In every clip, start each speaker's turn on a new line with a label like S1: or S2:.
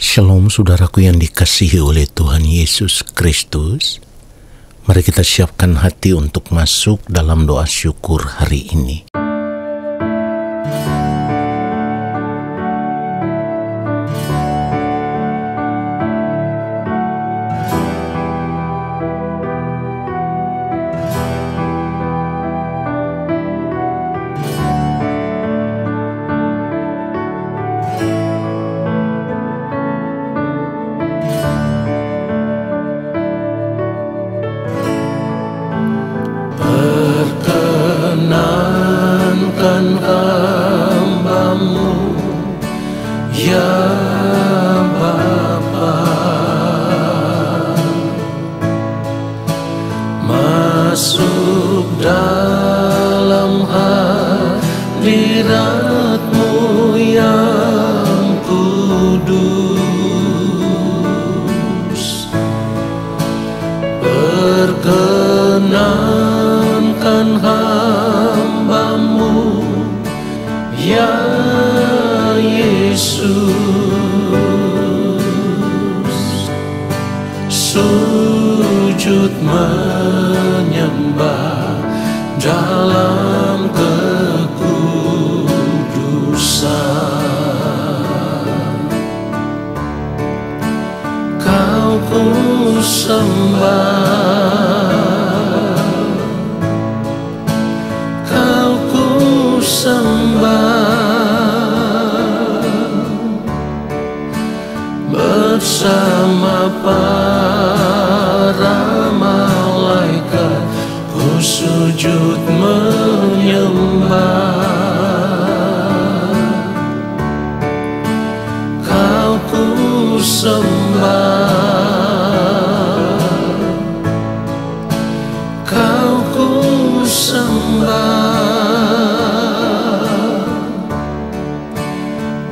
S1: Shalom saudaraku yang dikasihi oleh Tuhan Yesus Kristus. Mari kita siapkan hati untuk masuk dalam doa syukur hari ini.
S2: Perkenankan hamba-Mu, ya Bapa, masuk dalam hadirat-Mu yang kudus. Perkenankan hamba-Mu, ya Yesus, sujud menyembah dalam kekudusan. Kau ku sembah, Kau ku sembah, bersama para malaikat ku sujud menyembah. Kau ku sembah, Kau ku sembah,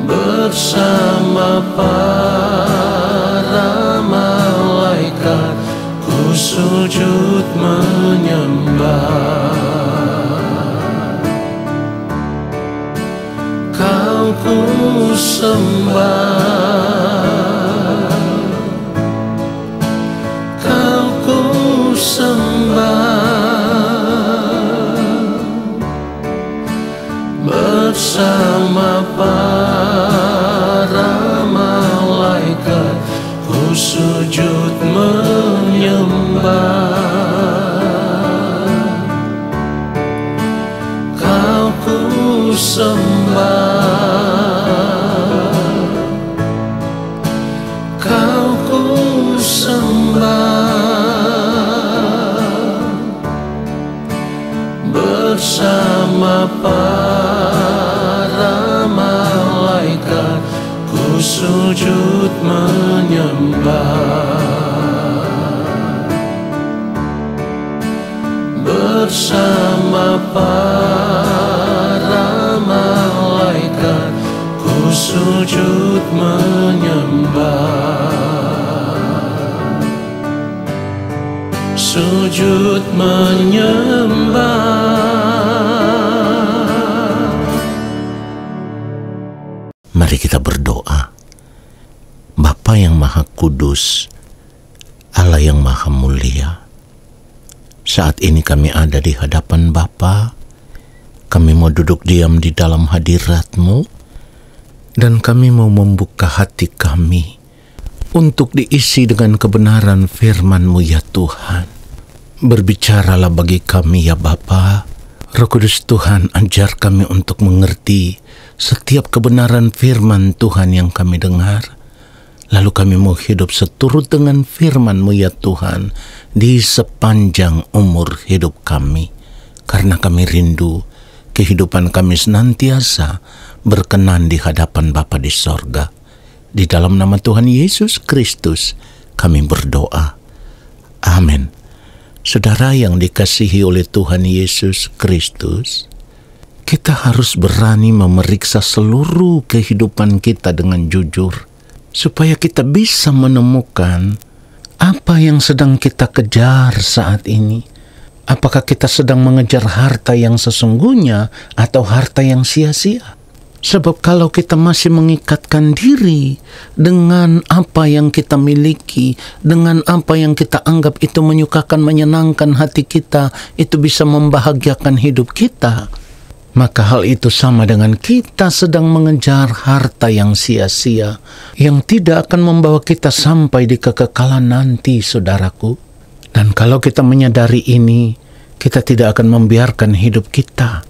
S2: bersama para malaikat ku sujud menyembah. Kau ku sembah, Kau ku sembah, bersama para malaikat ku sujud menyembah. Kau ku sembah, Kau ku sembah, bersama para malaikat ku sujud menyembah. Bersama para malaikat ku sujud menyembah. Sujud menyembah.
S1: Mari kita berdoa. Bapa yang Maha Kudus, Allah yang Maha Mulia, saat ini kami ada di hadapan Bapa. Kami mau duduk diam di dalam hadirat-Mu, dan kami mau membuka hati kami untuk diisi dengan kebenaran firman-Mu ya Tuhan. Berbicaralah bagi kami ya Bapa. Roh Kudus Tuhan, ajar kami untuk mengerti setiap kebenaran firman Tuhan yang kami dengar. Lalu kami mau hidup seturut dengan firman-Mu ya Tuhan di sepanjang umur hidup kami. Karena kami rindu kehidupan kami senantiasa berkenan di hadapan Bapa di sorga. Di dalam nama Tuhan Yesus Kristus kami berdoa. Amin. Saudara yang dikasihi oleh Tuhan Yesus Kristus, kita harus berani memeriksa seluruh kehidupan kita dengan jujur, supaya kita bisa menemukan apa yang sedang kita kejar saat ini. Apakah kita sedang mengejar harta yang sesungguhnya atau harta yang sia-sia? Sebab kalau kita masih mengikatkan diri dengan apa yang kita miliki, dengan apa yang kita anggap itu menyukakan, menyenangkan hati kita, itu bisa membahagiakan hidup kita, maka hal itu sama dengan kita sedang mengejar harta yang sia-sia, yang tidak akan membawa kita sampai di kekekalan nanti, saudaraku. Dan kalau kita menyadari ini, kita tidak akan membiarkan hidup kita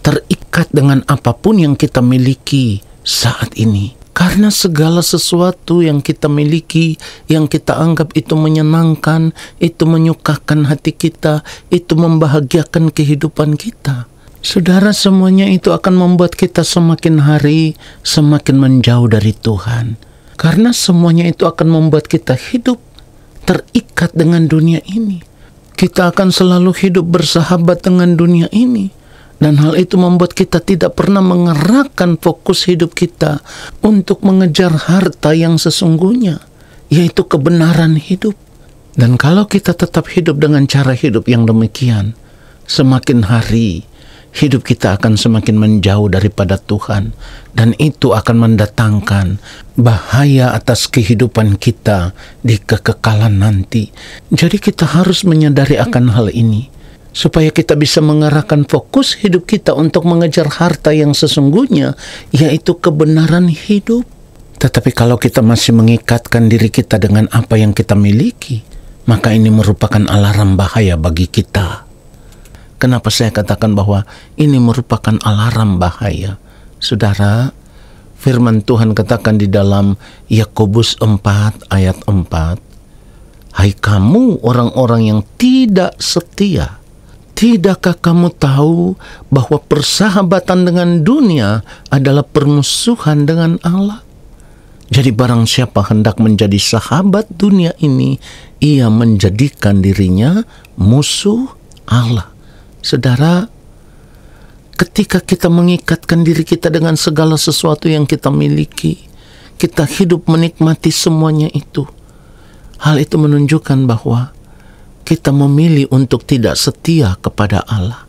S1: terikat dengan apapun yang kita miliki saat ini. Karena segala sesuatu yang kita miliki, yang kita anggap itu menyenangkan, itu menyukakan hati kita, itu membahagiakan kehidupan kita, saudara, semuanya itu akan membuat kita semakin hari semakin menjauh dari Tuhan. Karena semuanya itu akan membuat kita hidup terikat dengan dunia ini. Kita akan selalu hidup bersahabat dengan dunia ini. Dan hal itu membuat kita tidak pernah mengerahkan fokus hidup kita untuk mengejar harta yang sesungguhnya, yaitu kebenaran hidup. Dan kalau kita tetap hidup dengan cara hidup yang demikian, semakin hari hidup kita akan semakin menjauh daripada Tuhan. Dan itu akan mendatangkan bahaya atas kehidupan kita di kekekalan nanti. Jadi kita harus menyadari akan hal ini, supaya kita bisa mengarahkan fokus hidup kita untuk mengejar harta yang sesungguhnya, yaitu kebenaran hidup. Tetapi kalau kita masih mengikatkan diri kita dengan apa yang kita miliki, maka ini merupakan alarm bahaya bagi kita. Kenapa saya katakan bahwa ini merupakan alarm bahaya? Saudara, firman Tuhan katakan di dalam Yakobus 4 ayat 4, "Hai kamu orang-orang yang tidak setia, tidakkah kamu tahu bahwa persahabatan dengan dunia adalah permusuhan dengan Allah? Jadi barang siapa hendak menjadi sahabat dunia ini, ia menjadikan dirinya musuh Allah." Saudara, ketika kita mengikatkan diri kita dengan segala sesuatu yang kita miliki, kita hidup menikmati semuanya itu. Hal itu menunjukkan bahwa kita memilih untuk tidak setia kepada Allah.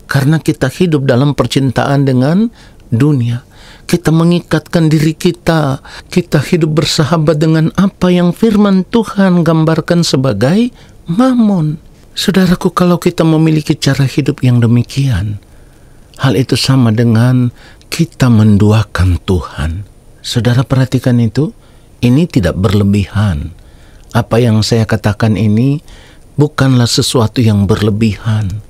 S1: Karena kita hidup dalam percintaan dengan dunia. Kita mengikatkan diri kita. Kita hidup bersahabat dengan apa yang firman Tuhan gambarkan sebagai mamon. Saudaraku, kalau kita memiliki cara hidup yang demikian, hal itu sama dengan kita menduakan Tuhan. Saudara perhatikan itu, ini tidak berlebihan. Apa yang saya katakan ini bukanlah sesuatu yang berlebihan.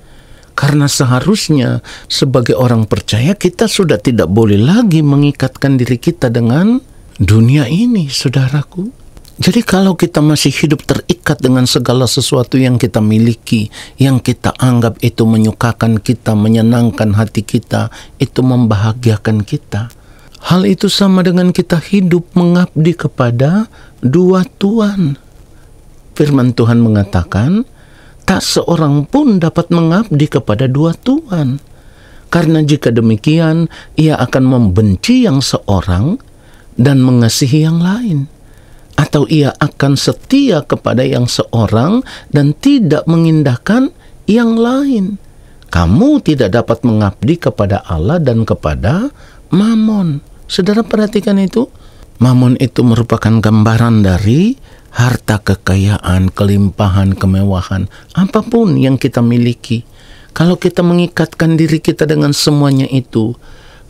S1: Karena seharusnya sebagai orang percaya kita sudah tidak boleh lagi mengikatkan diri kita dengan dunia ini, saudaraku. Jadi kalau kita masih hidup terikat dengan segala sesuatu yang kita miliki, yang kita anggap itu menyukakan kita, menyenangkan hati kita, itu membahagiakan kita, hal itu sama dengan kita hidup mengabdi kepada dua tuan. Firman Tuhan mengatakan, tak seorang pun dapat mengabdi kepada dua tuan. Karena jika demikian, ia akan membenci yang seorang dan mengasihi yang lain. Atau ia akan setia kepada yang seorang dan tidak mengindahkan yang lain. Kamu tidak dapat mengabdi kepada Allah dan kepada mamon. Saudara perhatikan itu. Mamon itu merupakan gambaran dari harta kekayaan, kelimpahan, kemewahan, apapun yang kita miliki. Kalau kita mengikatkan diri kita dengan semuanya itu,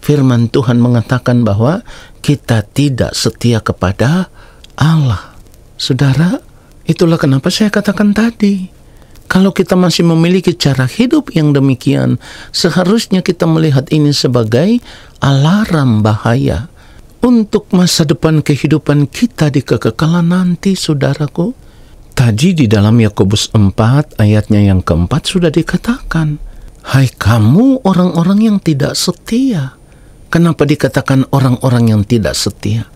S1: firman Tuhan mengatakan bahwa kita tidak setia kepada Allah. Saudara, itulah kenapa saya katakan tadi, kalau kita masih memiliki cara hidup yang demikian, seharusnya kita melihat ini sebagai alarm bahaya untuk masa depan kehidupan kita di kekekalan nanti, saudaraku. Tadi di dalam Yakobus 4 ayatnya yang keempat sudah dikatakan, "Hai kamu orang-orang yang tidak setia." Kenapa dikatakan orang-orang yang tidak setia?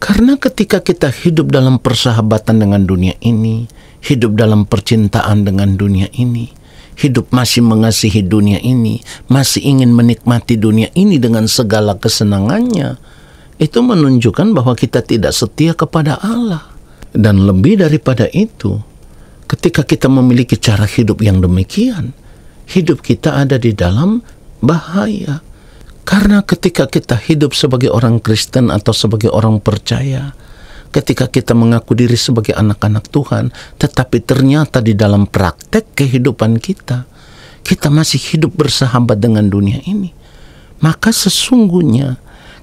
S1: Karena ketika kita hidup dalam persahabatan dengan dunia ini, hidup dalam percintaan dengan dunia ini, hidup masih mengasihi dunia ini, masih ingin menikmati dunia ini dengan segala kesenangannya, itu menunjukkan bahwa kita tidak setia kepada Allah. Dan lebih daripada itu, ketika kita memiliki cara hidup yang demikian, hidup kita ada di dalam bahaya. Karena ketika kita hidup sebagai orang Kristen atau sebagai orang percaya, ketika kita mengaku diri sebagai anak-anak Tuhan, tetapi ternyata di dalam praktek kehidupan kita masih hidup bersahabat dengan dunia ini, maka sesungguhnya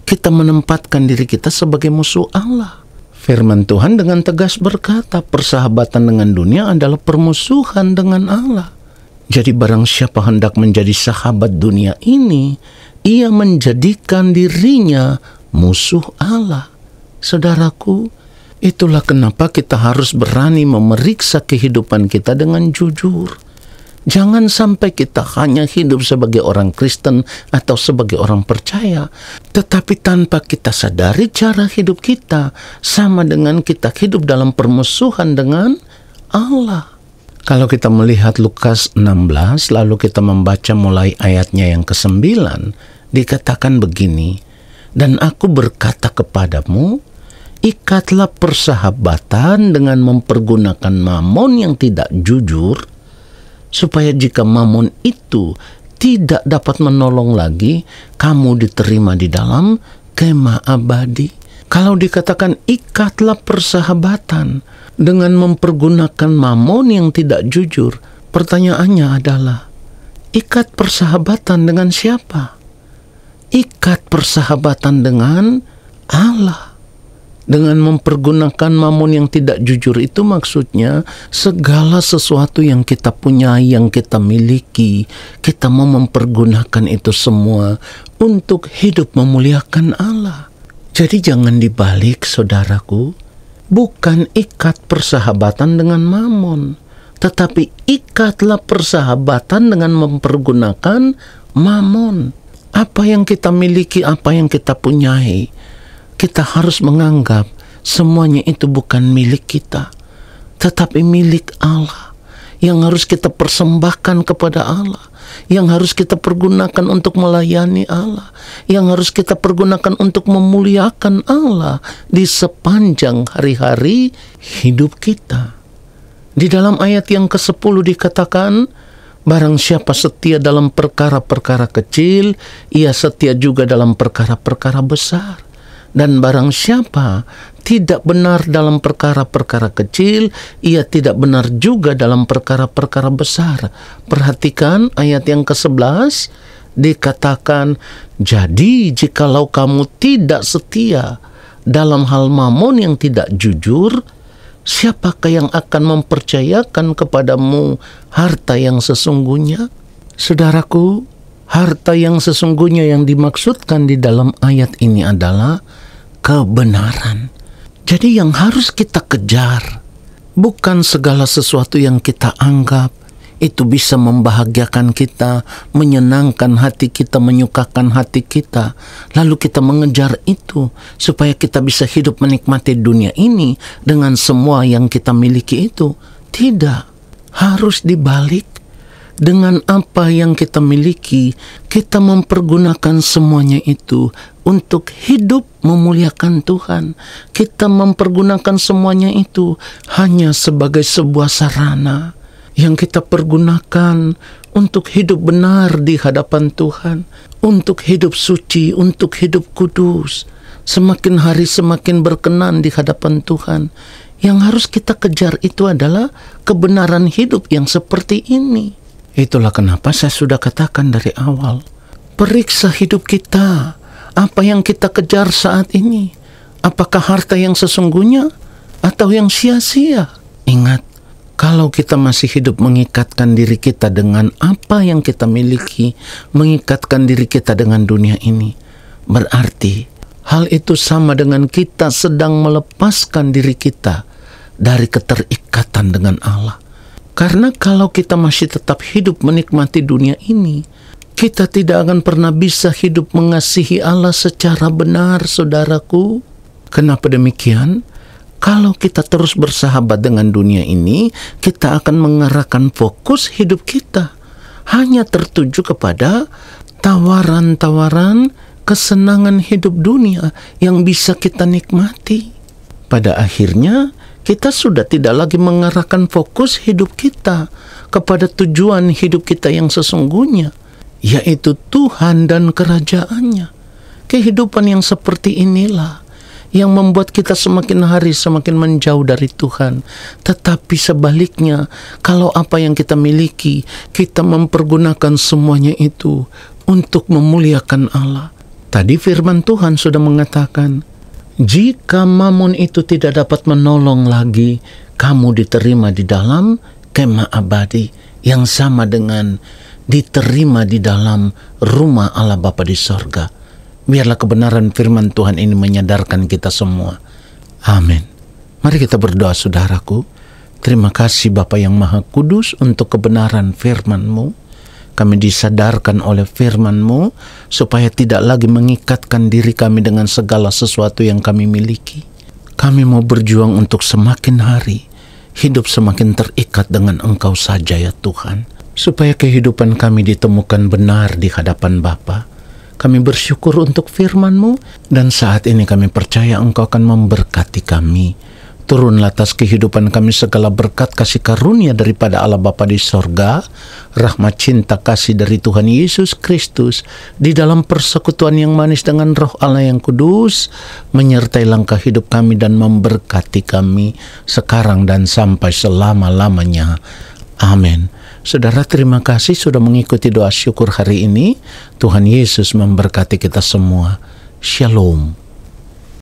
S1: kita menempatkan diri kita sebagai musuh Allah. Firman Tuhan dengan tegas berkata, persahabatan dengan dunia adalah permusuhan dengan Allah. Jadi barang siapa hendak menjadi sahabat dunia ini, ia menjadikan dirinya musuh Allah. Saudaraku, itulah kenapa kita harus berani memeriksa kehidupan kita dengan jujur. Jangan sampai kita hanya hidup sebagai orang Kristen atau sebagai orang percaya, tetapi tanpa kita sadari cara hidup kita sama dengan kita hidup dalam permusuhan dengan Allah. Kalau kita melihat Lukas 16, lalu kita membaca mulai ayatnya yang ke-9, dikatakan begini, "Dan aku berkata kepadamu, ikatlah persahabatan dengan mempergunakan mamon yang tidak jujur, supaya jika mamon itu tidak dapat menolong lagi, kamu diterima di dalam kemah abadi." Kalau dikatakan ikatlah persahabatan dengan mempergunakan mamon yang tidak jujur, pertanyaannya adalah, ikat persahabatan dengan siapa? Ikat persahabatan dengan Allah. Dengan mempergunakan mamon yang tidak jujur itu maksudnya segala sesuatu yang kita punyai, yang kita miliki, kita mau mempergunakan itu semua untuk hidup memuliakan Allah. Jadi jangan dibalik, saudaraku. Bukan ikat persahabatan dengan mamon, tetapi ikatlah persahabatan dengan mempergunakan mamon. Apa yang kita miliki, apa yang kita punyai, kita harus menganggap semuanya itu bukan milik kita, tetapi milik Allah, yang harus kita persembahkan kepada Allah, yang harus kita pergunakan untuk melayani Allah, yang harus kita pergunakan untuk memuliakan Allah di sepanjang hari-hari hidup kita. Di dalam ayat yang ke-10 dikatakan, barang siapa setia dalam perkara-perkara kecil, ia setia juga dalam perkara-perkara besar. Dan barang siapa tidak benar dalam perkara-perkara kecil, ia tidak benar juga dalam perkara-perkara besar. Perhatikan ayat yang ke-11, dikatakan, jadi jikalau kamu tidak setia dalam hal mamon yang tidak jujur, siapakah yang akan mempercayakan kepadamu harta yang sesungguhnya? Saudaraku, harta yang sesungguhnya yang dimaksudkan di dalam ayat ini adalah kebenaran. Jadi yang harus kita kejar bukan segala sesuatu yang kita anggap itu bisa membahagiakan kita, menyenangkan hati kita, menyukakan hati kita. Lalu kita mengejar itu supaya kita bisa hidup menikmati dunia ini dengan semua yang kita miliki itu. Tidak, harus dibalik. Dengan apa yang kita miliki, kita mempergunakan semuanya itu untuk hidup memuliakan Tuhan. Kita mempergunakan semuanya itu hanya sebagai sebuah sarana yang kita pergunakan untuk hidup benar di hadapan Tuhan, untuk hidup suci, untuk hidup kudus. Semakin hari semakin berkenan di hadapan Tuhan. Yang harus kita kejar itu adalah kebenaran hidup yang seperti ini. Itulah kenapa saya sudah katakan dari awal, periksa hidup kita. Apa yang kita kejar saat ini? Apakah harta yang sesungguhnya atau yang sia-sia? Ingat, kalau kita masih hidup mengikatkan diri kita dengan apa yang kita miliki, mengikatkan diri kita dengan dunia ini, berarti hal itu sama dengan kita sedang melepaskan diri kita dari keterikatan dengan Allah. Karena kalau kita masih tetap hidup menikmati dunia ini, kita tidak akan pernah bisa hidup mengasihi Allah secara benar, saudaraku. Kenapa demikian? Kalau kita terus bersahabat dengan dunia ini, kita akan mengarahkan fokus hidup kita hanya tertuju kepada tawaran-tawaran kesenangan hidup dunia yang bisa kita nikmati. Pada akhirnya, kita sudah tidak lagi mengarahkan fokus hidup kita kepada tujuan hidup kita yang sesungguhnya, yaitu Tuhan dan kerajaannya. Kehidupan yang seperti inilah yang membuat kita semakin hari semakin menjauh dari Tuhan. Tetapi sebaliknya, kalau apa yang kita miliki, kita mempergunakan semuanya itu untuk memuliakan Allah. Tadi firman Tuhan sudah mengatakan, jika mamun itu tidak dapat menolong lagi, kamu diterima di dalam kemah abadi yang sama dengan diterima di dalam rumah Allah Bapa di sorga. Biarlah kebenaran firman Tuhan ini menyadarkan kita semua. Amin. Mari kita berdoa, saudaraku. Terima kasih Bapa yang Maha Kudus untuk kebenaran firman-Mu. Kami disadarkan oleh firman-Mu supaya tidak lagi mengikatkan diri kami dengan segala sesuatu yang kami miliki. Kami mau berjuang untuk semakin hari hidup semakin terikat dengan Engkau saja ya Tuhan. Supaya kehidupan kami ditemukan benar di hadapan Bapa. Kami bersyukur untuk firman-Mu, dan saat ini kami percaya Engkau akan memberkati kami. Turunlah atas kehidupan kami segala berkat kasih karunia daripada Allah Bapa di sorga, rahmat cinta kasih dari Tuhan Yesus Kristus, di dalam persekutuan yang manis dengan Roh Allah yang kudus, menyertai langkah hidup kami dan memberkati kami sekarang dan sampai selama-lamanya. Amin. Saudara, terima kasih sudah mengikuti doa syukur hari ini. Tuhan Yesus memberkati kita semua. Shalom.